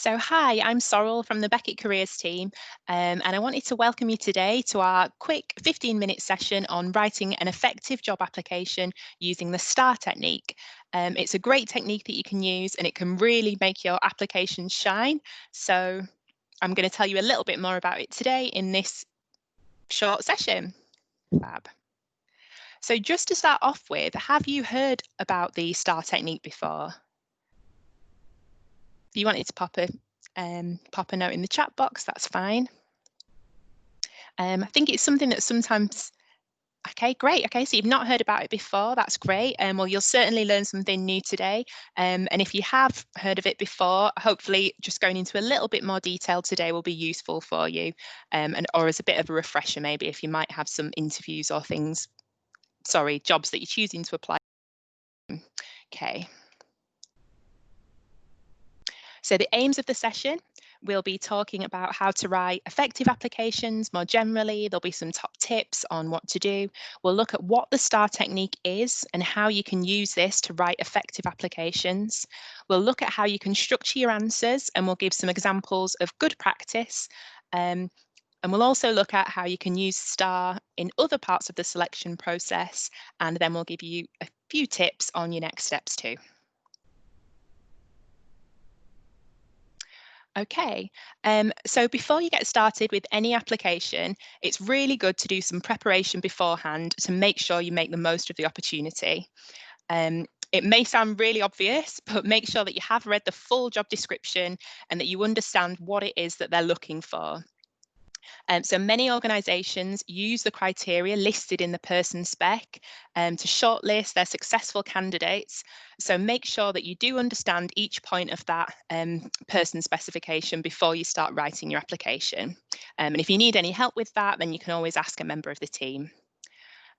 So, hi, I'm Sorrel from the Beckett Careers team, and I wanted to welcome you today to our quick 15-minute session on writing an effective job application using the STAR technique. It's a great technique that you can use, and it can really make your application shine. So, I'm going to tell you a little bit more about it today in this short session. Fab. So, just to start off with, have you heard about the STAR technique before? If you wanted to pop a note in the chat box, that's fine. I think it's something that sometimes. Okay, great. Okay, so you've not heard about it before. That's great. Well, you'll certainly learn something new today. And if you have heard of it before, hopefully just going into a little bit more detail today will be useful for you, or as a bit of a refresher, maybe if you might have some interviews or things. Sorry, jobs that you're choosing to apply. Okay. So the aims of the session, we'll be talking about how to write effective applications more generally. There'll be some top tips on what to do. We'll look at what the STAR technique is and how you can use this to write effective applications. We'll look at how you can structure your answers, and we'll give some examples of good practice. And we'll also look at how you can use STAR in other parts of the selection process, and then we'll give you a few tips on your next steps too. Okay, so before you get started with any application, it's really good to do some preparation beforehand to make sure you make the most of the opportunity. It may sound really obvious, but make sure that you have read the full job description and that you understand what it is that they're looking for. So many organisations use the criteria listed in the person spec to shortlist their successful candidates. So make sure that you do understand each point of that person specification before you start writing your application. And if you need any help with that, then you can always ask a member of the team.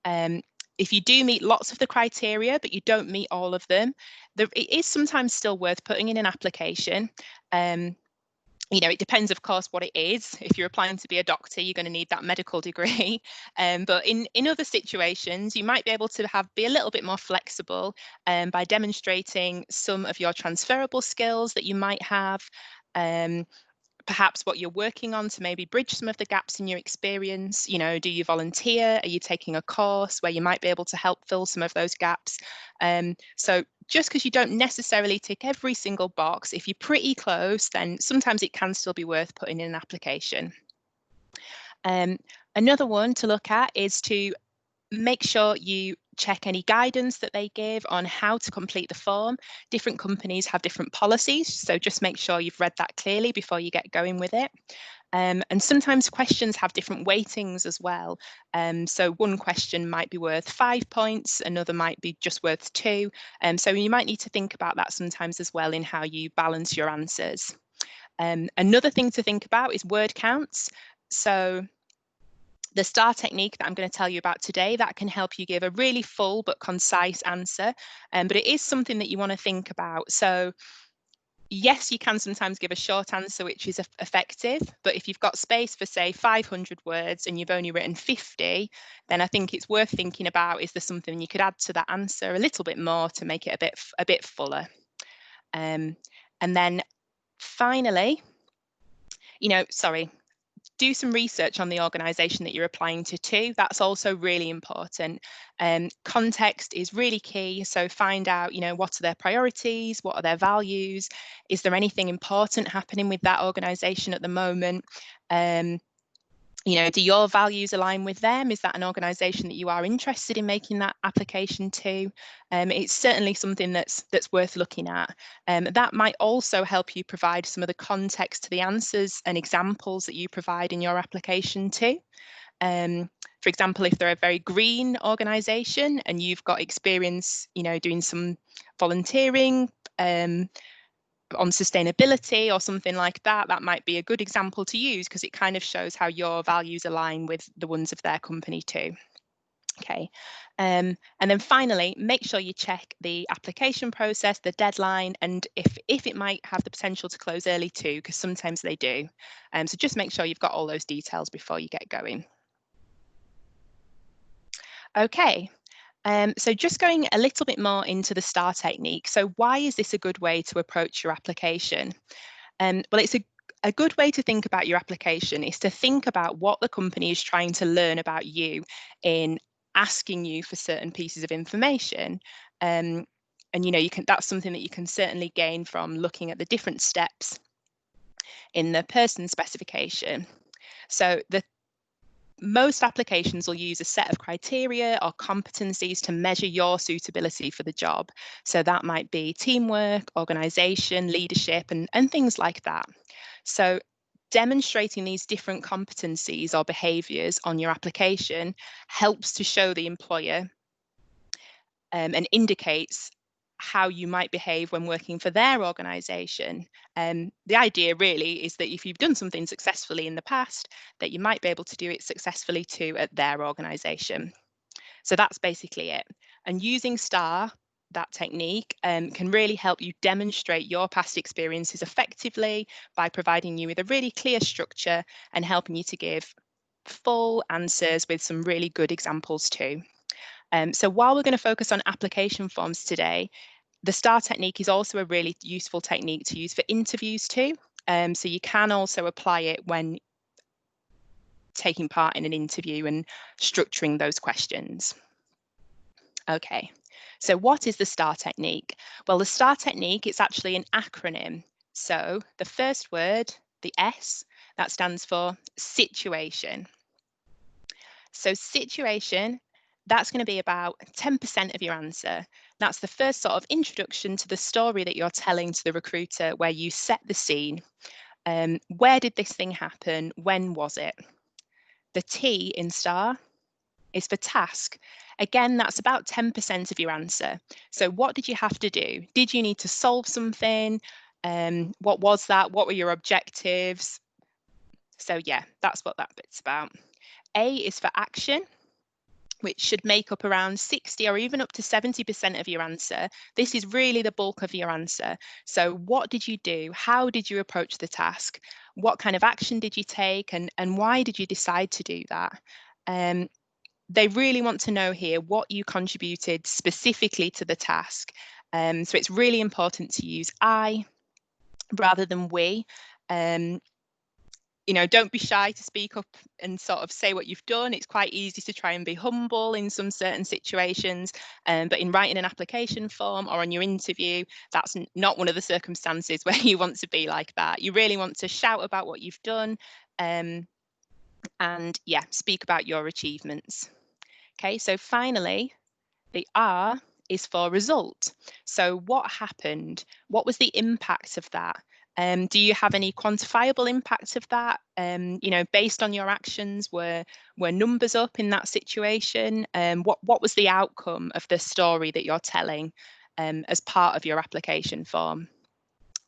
If you do meet lots of the criteria, but you don't meet all of them, it is sometimes still worth putting in an application. It depends, of course, what it is. If you're applying to be a doctor, you're going to need that medical degree. But in other situations, you might be able to be a little bit more flexible by demonstrating some of your transferable skills that you might have. Perhaps what you're working on to maybe bridge some of the gaps in your experience. Do you volunteer? Are you taking a course where you might be able to help fill some of those gaps? So just because you don't necessarily tick every single box, if you're pretty close, then sometimes it can still be worth putting in an application. Another one to look at is to make sure you check any guidance that they give on how to complete the form. Different companies have different policies, so just make sure you've read that clearly before you get going with it. And sometimes questions have different weightings as well. So one question might be worth 5 points, another might be just worth 2. So you might need to think about that sometimes as well in how you balance your answers. Another thing to think about is word counts. So the STAR technique that I'm going to tell you about today, that can help you give a really full but concise answer, but it is something that you want to think about. So yes, you can sometimes give a short answer which is effective, but if you've got space for, say, 500 words and you've only written 50, then I think it's worth thinking about, is there something you could add to that answer a little bit more to make it a bit fuller? And then finally, do some research on the organisation that you're applying to too. That's also really important. Context is really key. So find out, what are their priorities? What are their values? Is there anything important happening with that organisation at the moment? Do your values align with them? Is that an organisation that you are interested in making that application to? It's certainly something that's worth looking at. That might also help you provide some of the context to the answers and examples that you provide in your application too. For example, if they're a very green organisation and you've got experience, doing some volunteering, on sustainability or something like that, that might be a good example to use because it kind of shows how your values align with the ones of their company too. Okay, and then finally, make sure you check the application process, the deadline, and if it might have the potential to close early too, because sometimes they do. So just make sure you've got all those details before you get going. Okay, so just going a little bit more into the STAR technique. So why is this a good way to approach your application? Well, it's a good way to think about your application is to think about what the company is trying to learn about you in asking you for certain pieces of information. And that's something that you can certainly gain from looking at the different steps in the person specification. So most applications will use a set of criteria or competencies to measure your suitability for the job. So that might be teamwork, organisation, leadership, and things like that. So demonstrating these different competencies or behaviours on your application helps to show the employer and indicates how you might behave when working for their organisation. The idea really is that if you've done something successfully in the past, that you might be able to do it successfully too at their organisation. So that's basically it. And using STAR, that technique, can really help you demonstrate your past experiences effectively by providing you with a really clear structure and helping you to give full answers with some really good examples too. So while we're going to focus on application forms today, the STAR technique is also a really useful technique to use for interviews too. So you can also apply it when taking part in an interview and structuring those questions. Okay, so what is the STAR technique? Well, the STAR technique, it's actually an acronym. So the first word, the S, that stands for situation. So situation, that's going to be about 10% of your answer. That's the first sort of introduction to the story that you're telling to the recruiter, where you set the scene. Where did this thing happen? When was it? The T in STAR is for task. Again, that's about 10% of your answer. So what did you have to do? Did you need to solve something? What was that? What were your objectives? So yeah, that's what that bit's about. A is for action, which should make up around 60 or even up to 70% of your answer. This is really the bulk of your answer. So what did you do? How did you approach the task? What kind of action did you take? And why did you decide to do that? They really want to know here what you contributed specifically to the task. So it's really important to use I rather than we. Don't be shy to speak up and sort of say what you've done. It's quite easy to try and be humble in some certain situations, but in writing an application form or on your interview, that's not one of the circumstances where you want to be like that. You really want to shout about what you've done, and yeah, speak about your achievements. Okay, so finally, the R is for result. So what happened? What was the impact of that? Do you have any quantifiable impact of that? Based on your actions, were numbers up in that situation? What was the outcome of the story that you're telling as part of your application form?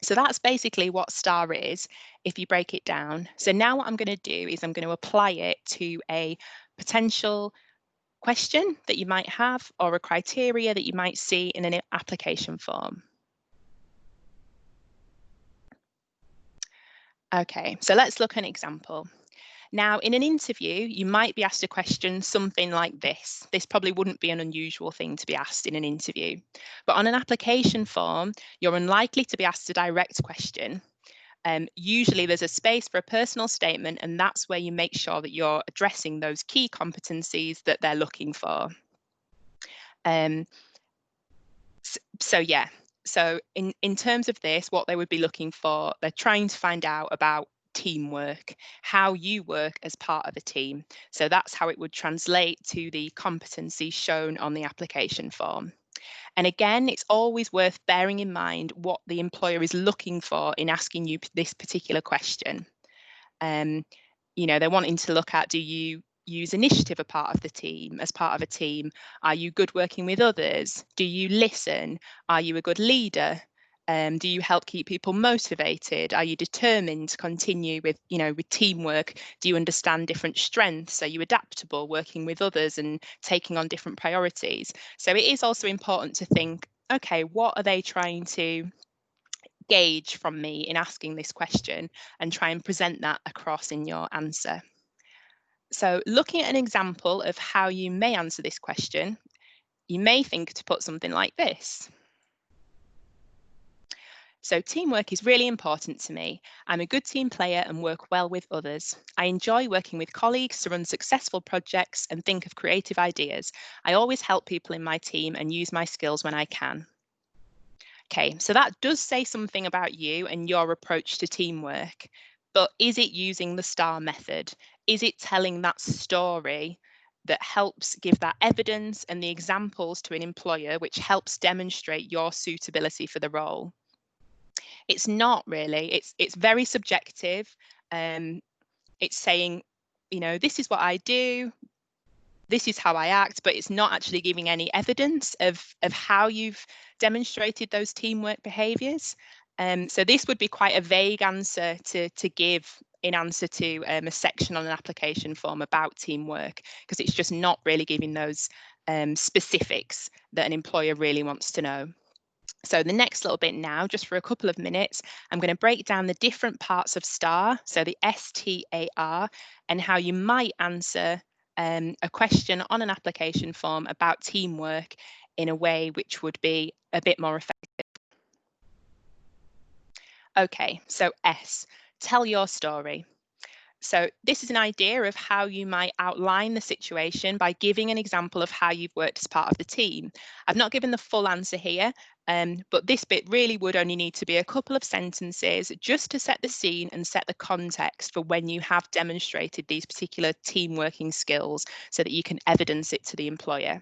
So that's basically what STAR is, if you break it down. So now what I'm going to do is I'm going to apply it to a potential question that you might have or a criteria that you might see in an application form. Okay, so let's look at an example. Now, in an interview, you might be asked a question something like this. This probably wouldn't be an unusual thing to be asked in an interview. But on an application form, you're unlikely to be asked a direct question. Usually there's a space for a personal statement, and that's where you make sure that you're addressing those key competencies that they're looking for. So in terms of this, what they would be looking for, they're trying to find out about teamwork, how you work as part of a team. So that's how it would translate to the competencies shown on the application form. And again, it's always worth bearing in mind what the employer is looking for in asking you this particular question. They're wanting to look at, do you use initiative as part of a team? Are you good working with others? Do you listen? Are you a good leader? Do you help keep people motivated? Are you determined to continue with teamwork? Do you understand different strengths? Are you adaptable, working with others and taking on different priorities? So it is also important to think, okay, what are they trying to gauge from me in asking this question, and try and present that across in your answer. So looking at an example of how you may answer this question, you may think to put something like this. So, teamwork is really important to me. I'm a good team player and work well with others. I enjoy working with colleagues to run successful projects and think of creative ideas. I always help people in my team and use my skills when I can. Okay, so that does say something about you and your approach to teamwork, but is it using the STAR method? Is it telling that story that helps give that evidence and the examples to an employer, which helps demonstrate your suitability for the role? It's not really. It's very subjective. Um, it's saying, this is what I do, this is how I act, but it's not actually giving any evidence of how you've demonstrated those teamwork behaviours. So this would be quite a vague answer to give in answer to a section on an application form about teamwork, because it's just not really giving those specifics that an employer really wants to know. So the next little bit now, just for a couple of minutes, I'm going to break down the different parts of STAR, so the STAR, and how you might answer a question on an application form about teamwork in a way which would be a bit more effective. Okay, so S, tell your story. So this is an idea of how you might outline the situation by giving an example of how you've worked as part of the team. I've not given the full answer here, but this bit really would only need to be a couple of sentences just to set the scene and set the context for when you have demonstrated these particular team working skills so that you can evidence it to the employer.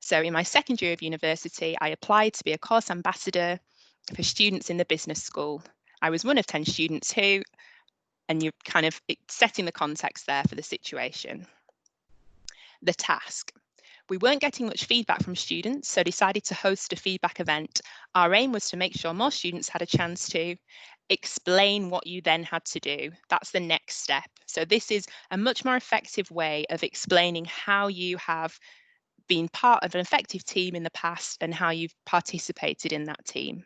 So in my second year of university, I applied to be a course ambassador for students in the business school. I was one of 10 students who, and you're kind of setting the context there for the situation. The task. We weren't getting much feedback from students, so decided to host a feedback event. Our aim was to make sure more students had a chance to explain what you then had to do. That's the next step. So this is a much more effective way of explaining how you have been part of an effective team in the past and how you've participated in that team.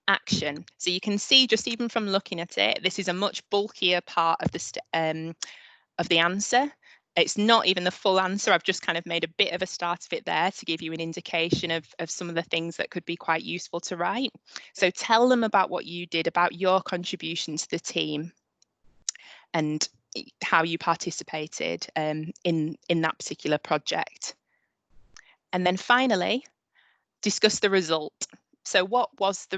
Action. So you can see just even from looking at it, this is a much bulkier part of the answer. It's not even the full answer. I've just kind of made a bit of a start of it there to give you an indication of some of the things that could be quite useful to write. So tell them about what you did, about your contribution to the team and how you participated in that particular project. And then finally, discuss the result. So what was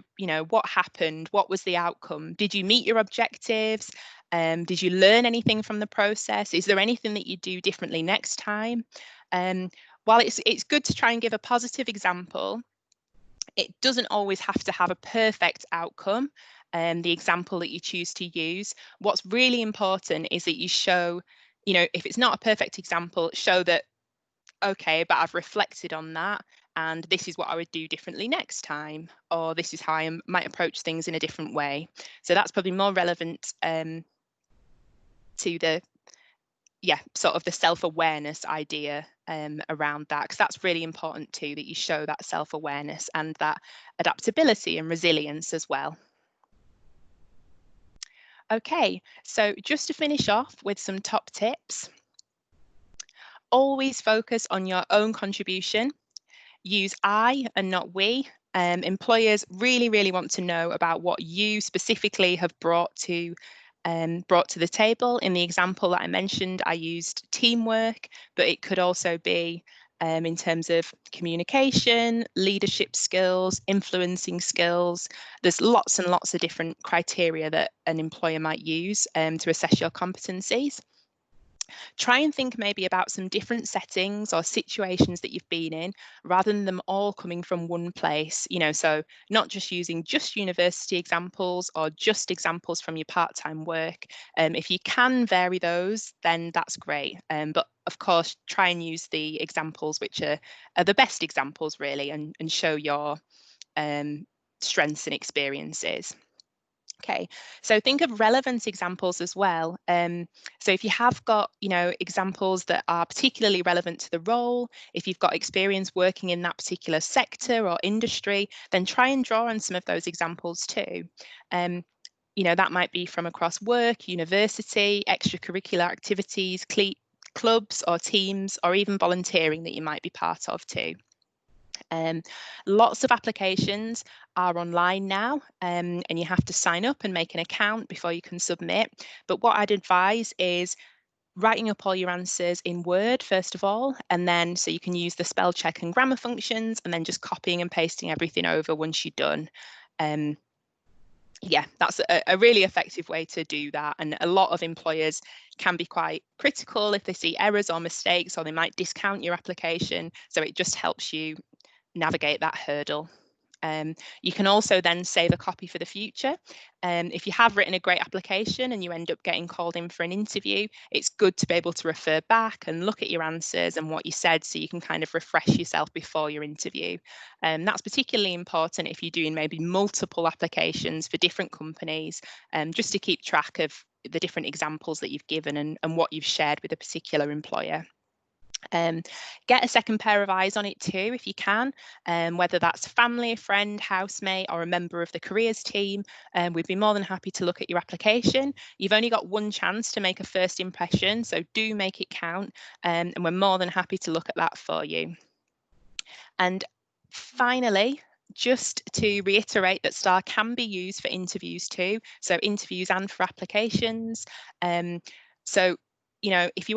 what happened? What was the outcome? Did you meet your objectives? Did you learn anything from the process? Is there anything that you do differently next time? While it's good to try and give a positive example, it doesn't always have to have a perfect outcome. The example that you choose to use. What's really important is that you show, if it's not a perfect example, show that, okay, but I've reflected on that and this is what I would do differently next time, or this is how I might approach things in a different way. So that's probably more relevant to the, sort of the self-awareness idea around that, because that's really important too, that you show that self-awareness and that adaptability and resilience as well. Okay, so just to finish off with some top tips. Always focus on your own contribution. Use I and not we. Employers really, really want to know about what you specifically have brought to the table. In the example that I mentioned, I used teamwork, but it could also be in terms of communication, leadership skills, influencing skills. There's lots and lots of different criteria that an employer might use to assess your competencies. Try and think maybe about some different settings or situations that you've been in rather than them all coming from one place, so not just using just university examples or just examples from your part-time work. If you can vary those, then that's great. But of course, try and use the examples which are the best examples really, and show your strengths and experiences. Okay, so think of relevant examples as well. So if you have got, examples that are particularly relevant to the role, if you've got experience working in that particular sector or industry, then try and draw on some of those examples too. That might be from across work, university, extracurricular activities, clubs or teams, or even volunteering that you might be part of too. Um, Lots of applications are online now, and you have to sign up and make an account before you can submit. But what I'd advise is writing up all your answers in Word first of all, and then so you can use the spell check and grammar functions, and then just copying and pasting everything over once you're done. Yeah, that's a really effective way to do that. And a lot of employers can be quite critical if they see errors or mistakes, or they might discount your application. So it just helps you navigate that hurdle. You can also then save a copy for the future. If you have written a great application and you end up getting called in for an interview, it's good to be able to refer back and look at your answers and what you said, so you can kind of refresh yourself before your interview. That's particularly important if you're doing maybe multiple applications for different companies, just to keep track of the different examples that you've given and what you've shared with a particular employer. Get a second pair of eyes on it too, if you can, whether that's family, friend, housemate, or a member of the careers team. We'd be more than happy to look at your application. You've only got one chance to make a first impression, so do make it count, and we're more than happy to look at that for you. And finally, just to reiterate that STAR can be used for interviews too, so interviews and for applications. So, if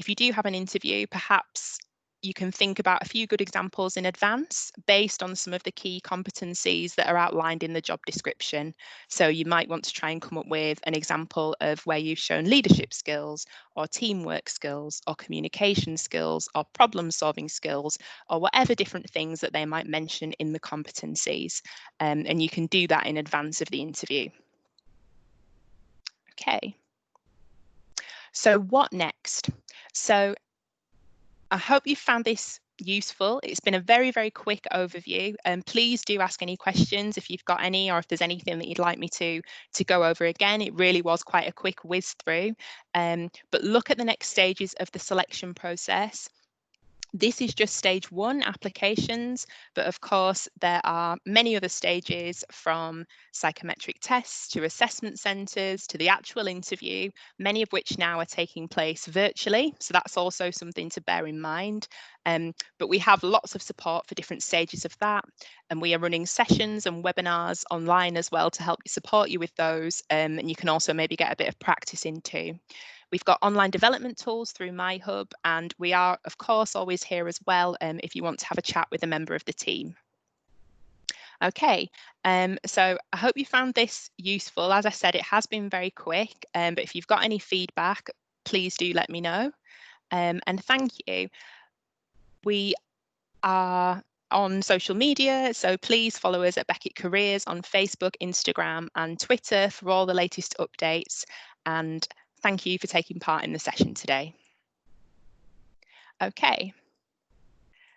you do have an interview, perhaps you can think about a few good examples in advance based on some of the key competencies that are outlined in the job description. So you might want to try and come up with an example of where you've shown leadership skills, or teamwork skills, or communication skills, or problem solving skills, or whatever different things that they might mention in the competencies. And you can do that in advance of the interview. Okay. So what next? So I hope you found this useful. It's been a very, very quick overview, and please do ask any questions if you've got any, or if there's anything that you'd like me to go over again. It really was quite a quick whiz through, but look at the next stages of the selection process. This is just stage one, applications, but of course there are many other stages, from psychometric tests to assessment centres to the actual interview, many of which now are taking place virtually. So that's also something to bear in mind. But we have lots of support for different stages of that. And we are running sessions and webinars online as well to help support you with those. And you can also maybe get a bit of practice in too. We've got online development tools through MyHub, and we are, of course, always here as well if you want to have a chat with a member of the team. Okay, so I hope you found this useful. As I said, it has been very quick, but if you've got any feedback, please do let me know. And thank you. We are on social media, so please follow us at Beckett Careers on Facebook, Instagram, and Twitter for all the latest updates. And thank you for taking part in the session today. Okay.